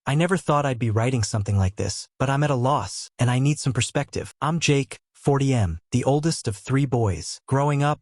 I never thought I'd be writing something like this, but I'm at a loss, and I need some perspective. I'm Jake, 40M, the oldest of 3 boys. Growing up,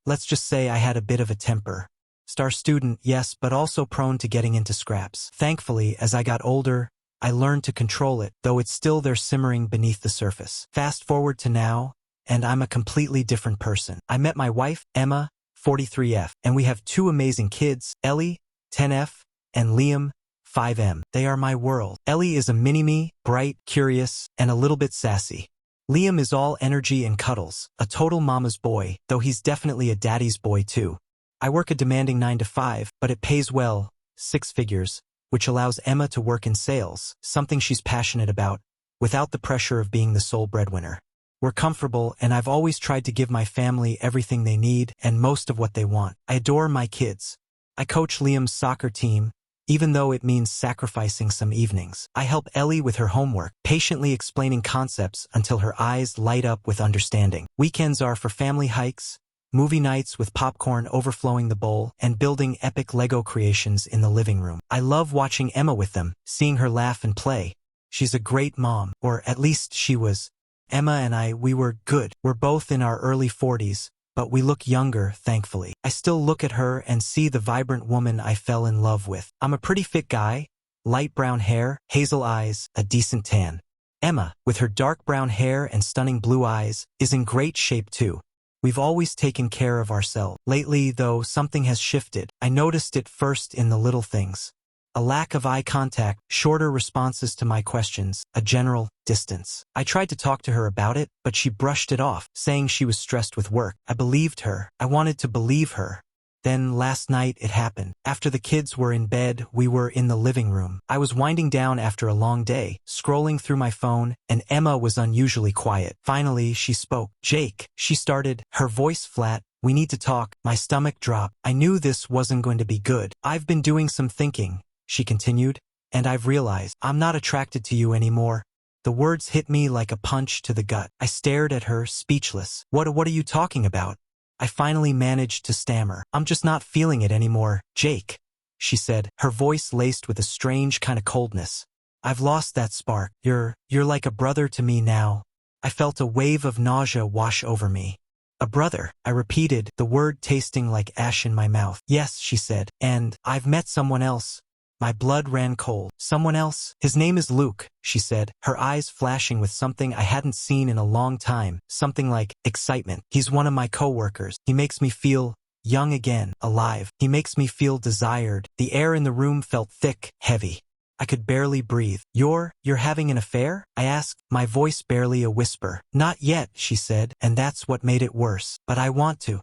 let's just say I had a bit of a temper. Star student, yes, but also prone to getting into scraps. Thankfully, as I got older, I learned to control it, though it's still there simmering beneath the surface. Fast forward to now, and I'm a completely different person. I met my wife, Emma, 43F, and we have 2 amazing kids, Ellie, 10F, and Liam, 5M. They are my world. Ellie is a mini-me, bright, curious, and a little bit sassy. Liam is all energy and cuddles, a total mama's boy, though he's definitely a daddy's boy too. I work a demanding 9 to 5, but it pays well, 6 figures, which allows Emma to work in sales, something she's passionate about, without the pressure of being the sole breadwinner. We're comfortable, and I've always tried to give my family everything they need and most of what they want. I adore my kids. I coach Liam's soccer team, even though it means sacrificing some evenings. I help Ellie with her homework, patiently explaining concepts until her eyes light up with understanding. Weekends are for family hikes, movie nights with popcorn overflowing the bowl, and building epic Lego creations in the living room. I love watching Emma with them, seeing her laugh and play. She's a great mom, or at least she was. Emma and we were good. We're both in our early 40s, but we look younger, thankfully. I still look at her and see the vibrant woman I fell in love with. I'm a pretty fit guy, light brown hair, hazel eyes, a decent tan. Emma, with her dark brown hair and stunning blue eyes, is in great shape too. We've always taken care of ourselves. Lately, though, something has shifted. I noticed it first in the little things. A lack of eye contact, shorter responses to my questions, a general distance. I tried to talk to her about it, but she brushed it off, saying she was stressed with work. I believed her. I wanted to believe her. Then last night it happened. After the kids were in bed, we were in the living room. I was winding down after a long day, scrolling through my phone, and Emma was unusually quiet. Finally, she spoke. Jake, she started, her voice flat. We need to talk. My stomach dropped. I knew this wasn't going to be good. I've been doing some thinking, she continued, and I've realized I'm not attracted to you anymore. The words hit me like a punch to the gut. I stared at her, speechless. What are you talking about? I finally managed to stammer. I'm just not feeling it anymore, Jake, she said, her voice laced with a strange kind of coldness. I've lost that spark. You're like a brother to me now. I felt a wave of nausea wash over me. A brother, I repeated, the word tasting like ash in my mouth. Yes, she said, and I've met someone else. My blood ran cold. Someone else? His name is Luke, she said, her eyes flashing with something I hadn't seen in a long time, something like excitement. He's one of my coworkers. He makes me feel young again, alive. He makes me feel desired. The air in the room felt thick, heavy. I could barely breathe. You're having an affair? I asked, my voice barely a whisper. Not yet, she said, and that's what made it worse. But I want to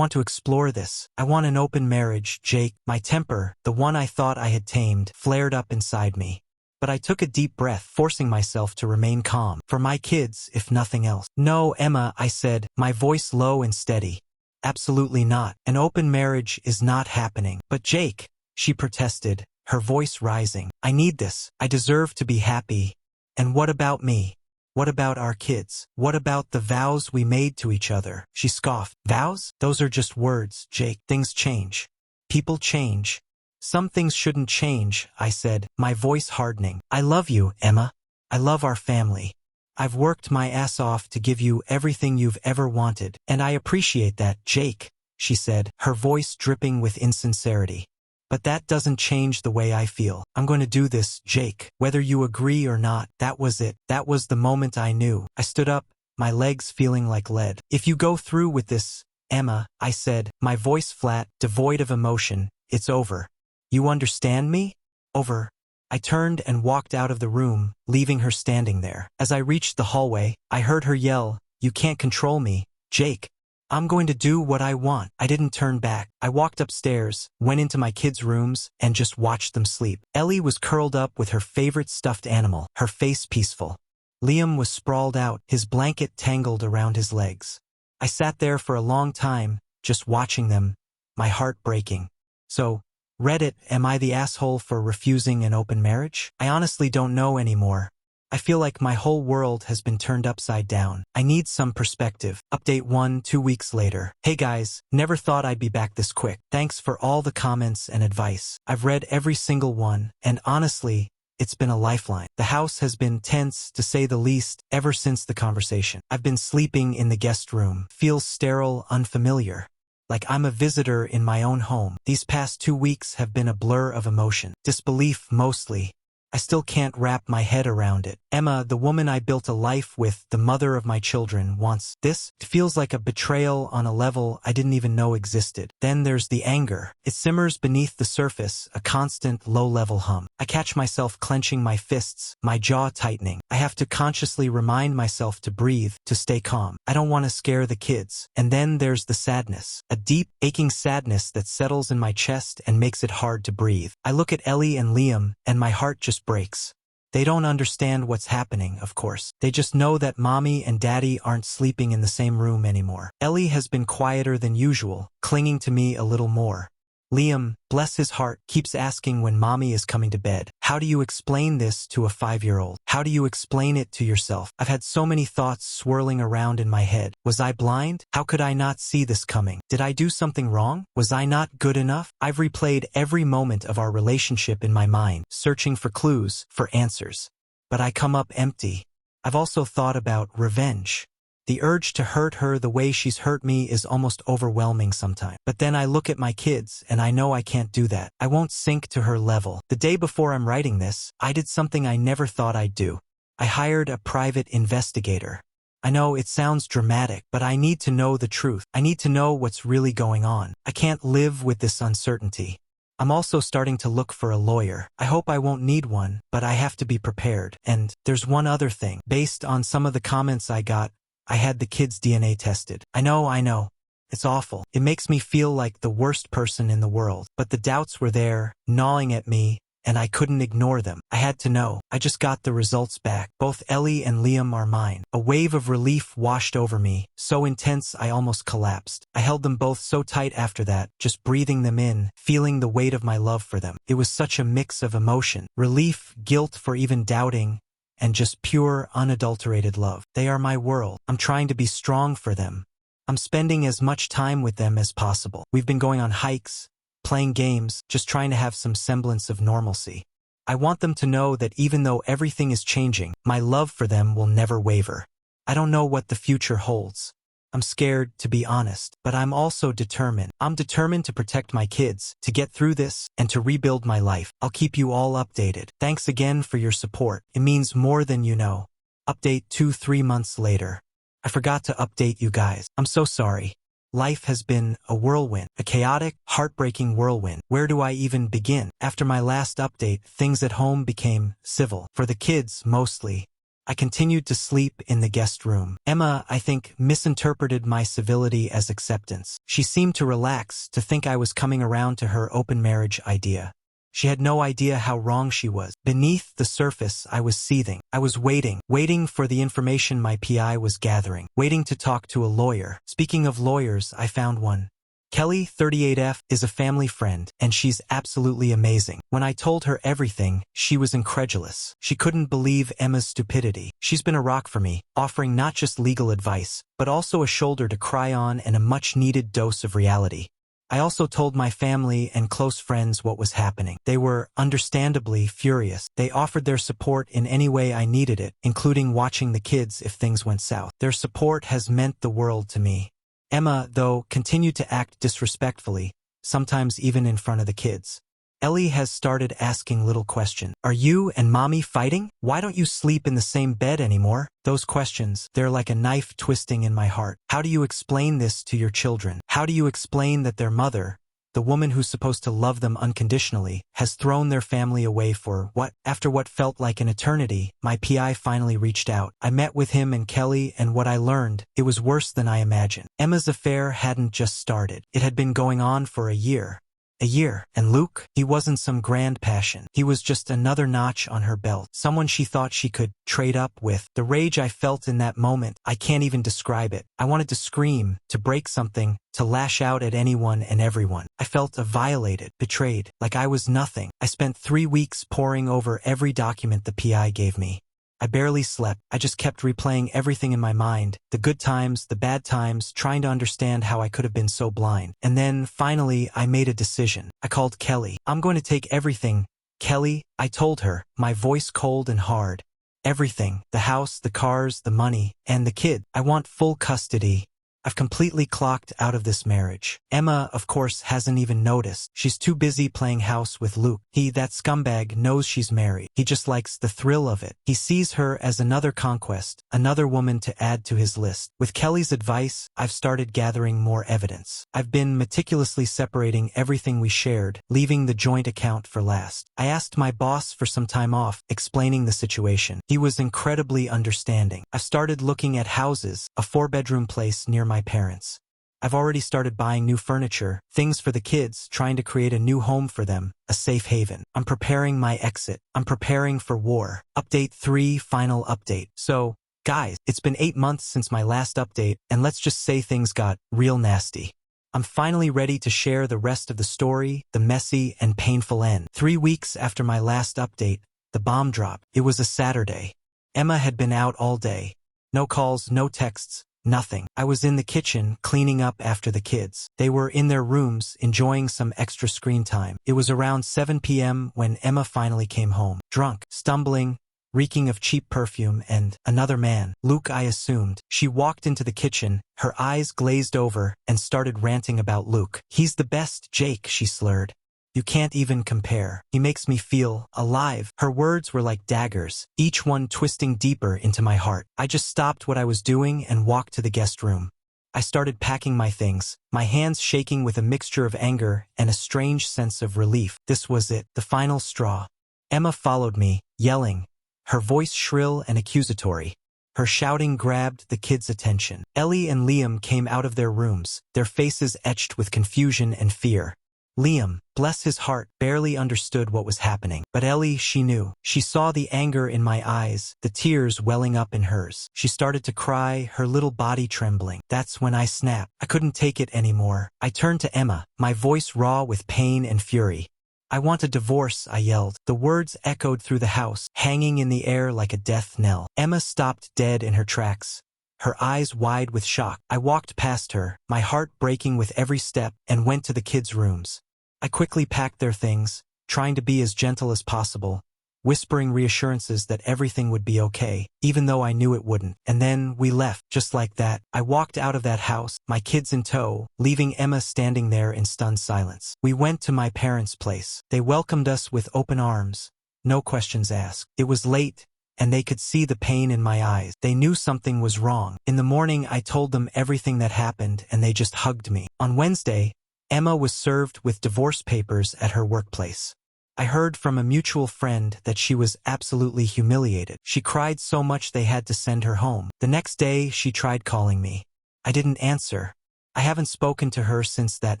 explore this. I want an open marriage, Jake. My temper, the one I thought I had tamed, flared up inside me. But I took a deep breath, forcing myself to remain calm. For my kids, if nothing else. No, Emma, I said, my voice low and steady. Absolutely not. An open marriage is not happening. But Jake, she protested, her voice rising. I need this. I deserve to be happy. And what about me? What about our kids? What about the vows we made to each other? She scoffed. Vows? Those are just words, Jake. Things change. People change. Some things shouldn't change, I said, my voice hardening. I love you, Emma. I love our family. I've worked my ass off to give you everything you've ever wanted, and I appreciate that, Jake, she said, her voice dripping with insincerity. But that doesn't change the way I feel. I'm going to do this, Jake. Whether you agree or not, that was it. That was the moment I knew. I stood up, my legs feeling like lead. If you go through with this, Emma, I said, my voice flat, devoid of emotion, it's over. You understand me? Over. I turned and walked out of the room, leaving her standing there. As I reached the hallway, I heard her yell, you can't control me, Jake. I'm going to do what I want. I didn't turn back. I walked upstairs, went into my kids' rooms, and just watched them sleep. Ellie was curled up with her favorite stuffed animal, her face peaceful. Liam was sprawled out, his blanket tangled around his legs. I sat there for a long time, just watching them, my heart breaking. So, Reddit, am I the asshole for refusing an open marriage? I honestly don't know anymore. I feel like my whole world has been turned upside down. I need some perspective. Update 1, 2 weeks later. Hey guys, never thought I'd be back this quick. Thanks for all the comments and advice. I've read every single one, and honestly, it's been a lifeline. The house has been tense, to say the least, ever since the conversation. I've been sleeping in the guest room. Feels sterile, unfamiliar. Like I'm a visitor in my own home. These past 2 weeks have been a blur of emotion. Disbelief, mostly. I still can't wrap my head around it. Emma, the woman I built a life with, the mother of my children, wants this. It feels like a betrayal on a level I didn't even know existed. Then there's the anger. It simmers beneath the surface, a constant low-level hum. I catch myself clenching my fists, my jaw tightening. I have to consciously remind myself to breathe, to stay calm. I don't want to scare the kids. And then there's the sadness. A deep, aching sadness that settles in my chest and makes it hard to breathe. I look at Ellie and Liam, and my heart just breaks. They don't understand what's happening, of course. They just know that mommy and daddy aren't sleeping in the same room anymore. Ellie has been quieter than usual, clinging to me a little more. Liam, bless his heart, keeps asking when mommy is coming to bed. How do you explain this to a 5-year-old? How do you explain it to yourself? I've had so many thoughts swirling around in my head. Was I blind? How could I not see this coming? Did I do something wrong? Was I not good enough? I've replayed every moment of our relationship in my mind, searching for clues, for answers. But I come up empty. I've also thought about revenge. The urge to hurt her the way she's hurt me is almost overwhelming sometimes. But then I look at my kids, and I know I can't do that. I won't sink to her level. The day before I'm writing this, I did something I never thought I'd do. I hired a private investigator. I know it sounds dramatic, but I need to know the truth. I need to know what's really going on. I can't live with this uncertainty. I'm also starting to look for a lawyer. I hope I won't need one, but I have to be prepared. And there's one other thing. Based on some of the comments I got, I had the kids' DNA tested. I know. It's awful. It makes me feel like the worst person in the world. But the doubts were there, gnawing at me, and I couldn't ignore them. I had to know. I just got the results back. Both Ellie and Liam are mine. A wave of relief washed over me, so intense I almost collapsed. I held them both so tight after that, just breathing them in, feeling the weight of my love for them. It was such a mix of emotion, relief, guilt for even doubting, and just pure, unadulterated love. They are my world. I'm trying to be strong for them. I'm spending as much time with them as possible. We've been going on hikes, playing games, just trying to have some semblance of normalcy. I want them to know that even though everything is changing, my love for them will never waver. I don't know what the future holds. I'm scared, to be honest, but I'm also determined. I'm determined to protect my kids, to get through this, and to rebuild my life. I'll keep you all updated. Thanks again for your support. It means more than you know. Update 2-3 months later. I forgot to update you guys. I'm so sorry. Life has been a whirlwind, a chaotic, heartbreaking whirlwind. Where do I even begin? After my last update, things at home became civil. For the kids, mostly. I continued to sleep in the guest room. Emma, I think, misinterpreted my civility as acceptance. She seemed to relax, to think I was coming around to her open marriage idea. She had no idea how wrong she was. Beneath the surface, I was seething. I was waiting for the information my PI was gathering, waiting to talk to a lawyer. Speaking of lawyers, I found one. Kelly, 38F, is a family friend, and she's absolutely amazing. When I told her everything, she was incredulous. She couldn't believe Emma's stupidity. She's been a rock for me, offering not just legal advice, but also a shoulder to cry on and a much-needed dose of reality. I also told my family and close friends what was happening. They were, understandably, furious. They offered their support in any way I needed it, including watching the kids if things went south. Their support has meant the world to me. Emma, though, continued to act disrespectfully, sometimes even in front of the kids. Ellie has started asking little questions. Are you and mommy fighting? Why don't you sleep in the same bed anymore? Those questions, they're like a knife twisting in my heart. How do you explain this to your children? How do you explain that their mother, the woman who's supposed to love them unconditionally, has thrown their family away for what? After what felt like an eternity, my PI finally reached out. I met with him and Kelly, and what I learned, it was worse than I imagined. Emma's affair hadn't just started. It had been going on for a year. And Luke, he wasn't some grand passion. He was just another notch on her belt. Someone she thought she could trade up with. The rage I felt in that moment, I can't even describe it. I wanted to scream, to break something, to lash out at anyone and everyone. I felt violated, betrayed, like I was nothing. I spent 3 weeks poring over every document the PI gave me. I barely slept. I just kept replaying everything in my mind, the good times, the bad times, trying to understand how I could have been so blind. And then, finally, I made a decision. I called Kelly. I'm going to take everything Kelly, I told her, my voice cold and hard. Everything, the house, the cars, the money, and the kid. I want full custody. I've completely clocked out of this marriage. Emma, of course, hasn't even noticed. She's too busy playing house with Luke. That scumbag, knows she's married. He just likes the thrill of it. He sees her as another conquest, another woman to add to his list. With Kelly's advice, I've started gathering more evidence. I've been meticulously separating everything we shared, leaving the joint account for last. I asked my boss for some time off, explaining the situation. He was incredibly understanding. I've started looking at houses, a 4-bedroom place near my parents. I've already started buying new furniture, things for the kids, trying to create a new home for them, a safe haven. I'm preparing my exit. I'm preparing for war. Update 3, final update. So, guys, it's been 8 months since my last update, and let's just say things got real nasty. I'm finally ready to share the rest of the story, the messy and painful end. 3 weeks after my last update, the bomb dropped. It was a Saturday. Emma had been out all day. No calls, no texts. Nothing. I was in the kitchen, cleaning up after the kids. They were in their rooms, enjoying some extra screen time. It was around 7 p.m. when Emma finally came home. Drunk, stumbling, reeking of cheap perfume and another man. Luke, I assumed. She walked into the kitchen, her eyes glazed over, and started ranting about Luke. He's the best, Jake, she slurred. You can't even compare. He makes me feel alive. Her words were like daggers, each one twisting deeper into my heart. I just stopped what I was doing and walked to the guest room. I started packing my things, my hands shaking with a mixture of anger and a strange sense of relief. This was it, the final straw. Emma followed me, yelling, her voice shrill and accusatory. Her shouting grabbed the kids' attention. Ellie and Liam came out of their rooms, their faces etched with confusion and fear. Liam, bless his heart, barely understood what was happening. But Ellie, she knew. She saw the anger in my eyes, the tears welling up in hers. She started to cry, her little body trembling. That's when I snapped. I couldn't take it anymore. I turned to Emma, my voice raw with pain and fury. I want a divorce, I yelled. The words echoed through the house, hanging in the air like a death knell. Emma stopped dead in her tracks, her eyes wide with shock. I walked past her, my heart breaking with every step, and went to the kids' rooms. I quickly packed their things, trying to be as gentle as possible, whispering reassurances that everything would be okay, even though I knew it wouldn't. And then we left, just like that. I walked out of that house, my kids in tow, leaving Emma standing there in stunned silence. We went to my parents' place. They welcomed us with open arms, no questions asked. It was late, and they could see the pain in my eyes. They knew something was wrong. In the morning, I told them everything that happened, and they just hugged me. On Wednesday, Emma was served with divorce papers at her workplace. I heard from a mutual friend that she was absolutely humiliated. She cried so much they had to send her home. The next day, she tried calling me. I didn't answer. I haven't spoken to her since that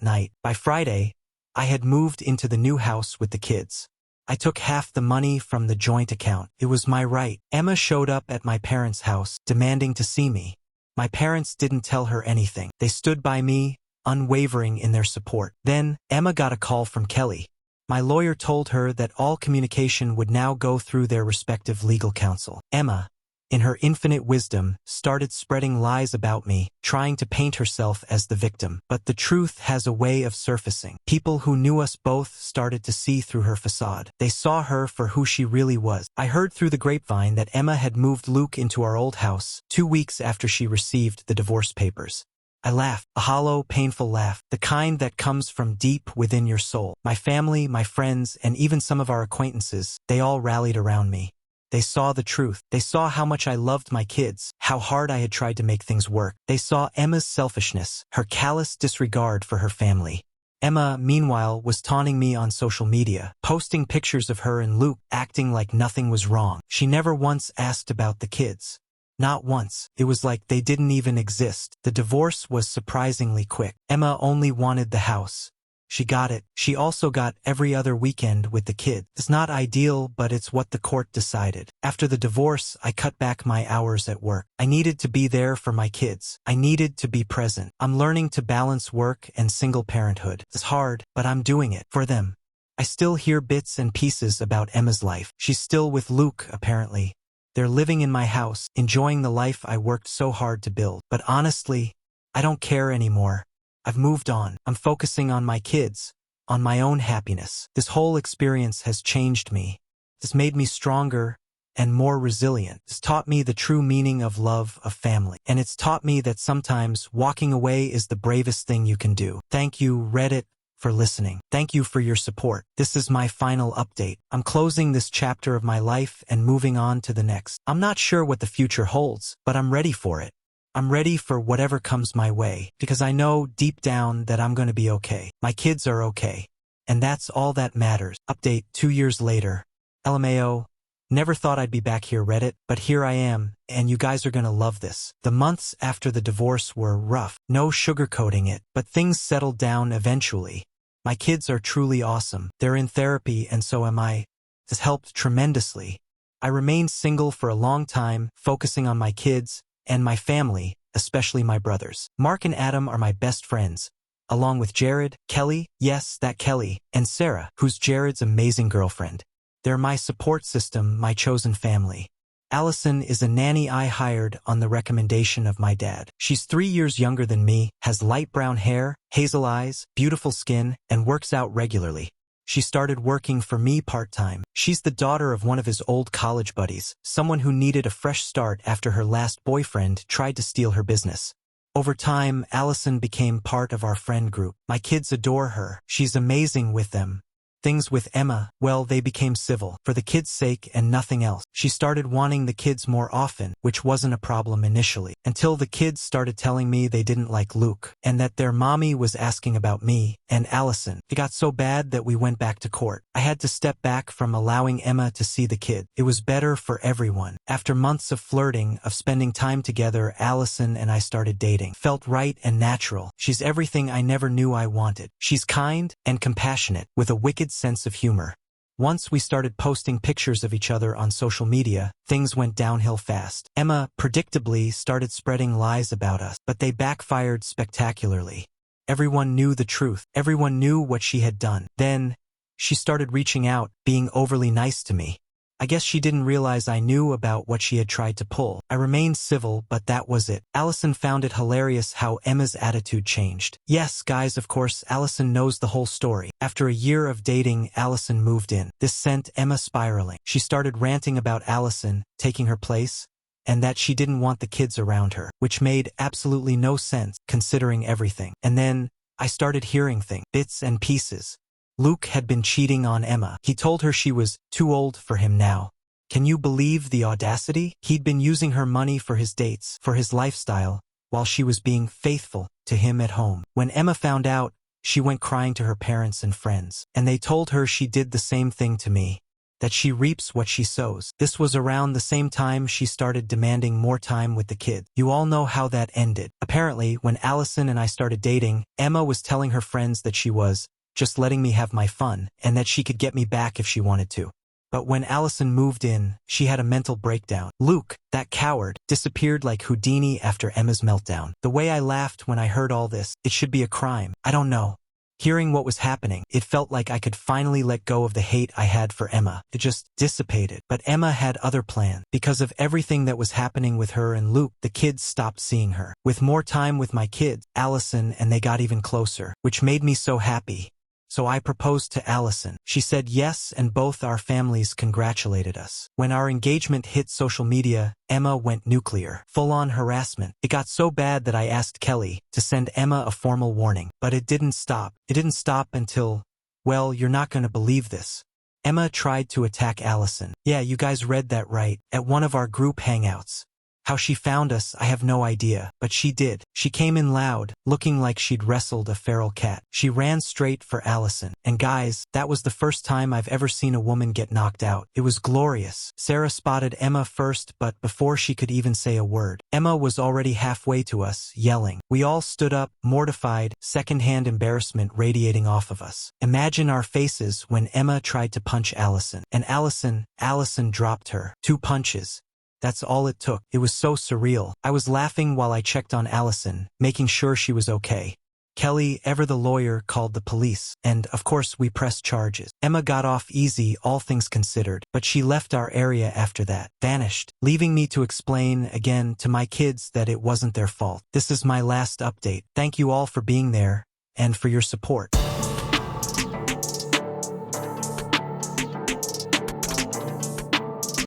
night. By Friday, I had moved into the new house with the kids. I took half the money from the joint account. It was my right. Emma showed up at my parents' house, demanding to see me. My parents didn't tell her anything. They stood by me, unwavering in their support. Then, Emma got a call from Kelly. My lawyer told her that all communication would now go through their respective legal counsel. Emma, in her infinite wisdom, started spreading lies about me, trying to paint herself as the victim. But the truth has a way of surfacing. People who knew us both started to see through her facade. They saw her for who she really was. I heard through the grapevine that Emma had moved Luke into our old house 2 weeks after she received the divorce papers. I laughed, a hollow, painful laugh, the kind that comes from deep within your soul. My family, my friends, and even some of our acquaintances, they all rallied around me. They saw the truth. They saw how much I loved my kids, how hard I had tried to make things work. They saw Emma's selfishness, her callous disregard for her family. Emma, meanwhile, was taunting me on social media, posting pictures of her and Luke, acting like nothing was wrong. She never once asked about the kids. Not once. It was like they didn't even exist. The divorce was surprisingly quick. Emma only wanted the house. She got it. She also got every other weekend with the kid. It's not ideal, but it's what the court decided. After the divorce, I cut back my hours at work. I needed to be there for my kids. I needed to be present. I'm learning to balance work and single parenthood. It's hard, but I'm doing it for them. I still hear bits and pieces about Emma's life. She's still with Luke, apparently. They're living in my house, enjoying the life I worked so hard to build. But honestly, I don't care anymore. I've moved on. I'm focusing on my kids, on my own happiness. This whole experience has changed me. It's made me stronger and more resilient. It's taught me the true meaning of love, of family. And it's taught me that sometimes walking away is the bravest thing you can do. Thank you, Reddit, for listening. Thank you for your support. This is my final update. I'm closing this chapter of my life and moving on to the next. I'm not sure what the future holds, but I'm ready for it. I'm ready for whatever comes my way, because I know deep down that I'm going to be okay. My kids are okay. And that's all that matters. Update 2 years later. LMAO. Never thought I'd be back here, Reddit, but here I am, and you guys are gonna love this. The months after the divorce were rough, no sugarcoating it, but things settled down eventually. My kids are truly awesome. They're in therapy, and so am I. This helped tremendously. I remained single for a long time, focusing on my kids and my family, especially my brothers. Mark and Adam are my best friends, along with Jared, Kelly, yes, that Kelly, and Sarah, who's Jared's amazing girlfriend. They're my support system, my chosen family. Allison is a nanny I hired on the recommendation of my dad. She's 3 years younger than me, has light brown hair, hazel eyes, beautiful skin, and works out regularly. She started working for me part-time. She's the daughter of one of his old college buddies, someone who needed a fresh start after her last boyfriend tried to steal her business. Over time, Allison became part of our friend group. My kids adore her. She's amazing with them. Things with Emma, well, they became civil, for the kids' sake and nothing else. She started wanting the kids more often, which wasn't a problem initially, until the kids started telling me they didn't like Luke, and that their mommy was asking about me and Allison. It got so bad that we went back to court. I had to step back from allowing Emma to see the kid. It was better for everyone. After months of flirting, of spending time together, Allison and I started dating. Felt right and natural. She's everything I never knew I wanted. She's kind and compassionate, with a wicked sense of humor. Once we started posting pictures of each other on social media, things went downhill fast. Emma, predictably, started spreading lies about us, but they backfired spectacularly. Everyone knew the truth. Everyone knew what she had done. Then, she started reaching out, being overly nice to me. I guess she didn't realize I knew about what she had tried to pull. I remained civil, but that was it. Allison found it hilarious how Emma's attitude changed. Yes, guys, of course, Allison knows the whole story. After a year of dating, Allison moved in. This sent Emma spiraling. She started ranting about Allison taking her place, and that she didn't want the kids around her, which made absolutely no sense, considering everything. And then, I started hearing things, bits and pieces. Luke had been cheating on Emma. He told her she was too old for him now. Can you believe the audacity? He'd been using her money for his dates, for his lifestyle, while she was being faithful to him at home. When Emma found out, she went crying to her parents and friends, and they told her she did the same thing to me, that she reaps what she sows. This was around the same time she started demanding more time with the kid. You all know how that ended. Apparently, when Allison and I started dating, Emma was telling her friends that she was just letting me have my fun, and that she could get me back if she wanted to. But when Allison moved in, she had a mental breakdown. Luke, that coward, disappeared like Houdini after Emma's meltdown. The way I laughed when I heard all this, it should be a crime. I don't know. Hearing what was happening, it felt like I could finally let go of the hate I had for Emma. It just dissipated. But Emma had other plans. Because of everything that was happening with her and Luke, the kids stopped seeing her. With more time with my kids, Allison and they got even closer, which made me so happy. So I proposed to Allison. She said yes, and both our families congratulated us. When our engagement hit social media, Emma went nuclear. Full-on harassment. It got so bad that I asked Kelly to send Emma a formal warning. But it didn't stop. It didn't stop until, well, you're not gonna believe this. Emma tried to attack Allison. Yeah, you guys read that right. At one of our group hangouts. How she found us, I have no idea, but she did. She came in loud, looking like she'd wrestled a feral cat. She ran straight for Allison. And guys, that was the first time I've ever seen a woman get knocked out. It was glorious. Sarah spotted Emma first, but before she could even say a word, Emma was already halfway to us, yelling. We all stood up, mortified, secondhand embarrassment radiating off of us. Imagine our faces when Emma tried to punch Allison. And Allison dropped her. 2 punches. That's all it took. It was so surreal. I was laughing while I checked on Allison, making sure she was okay. Kelly, ever the lawyer, called the police. And, of course, we pressed charges. Emma got off easy, all things considered, but she left our area after that, vanished, leaving me to explain, again, to my kids that it wasn't their fault. This is my last update. Thank you all for being there, and for your support.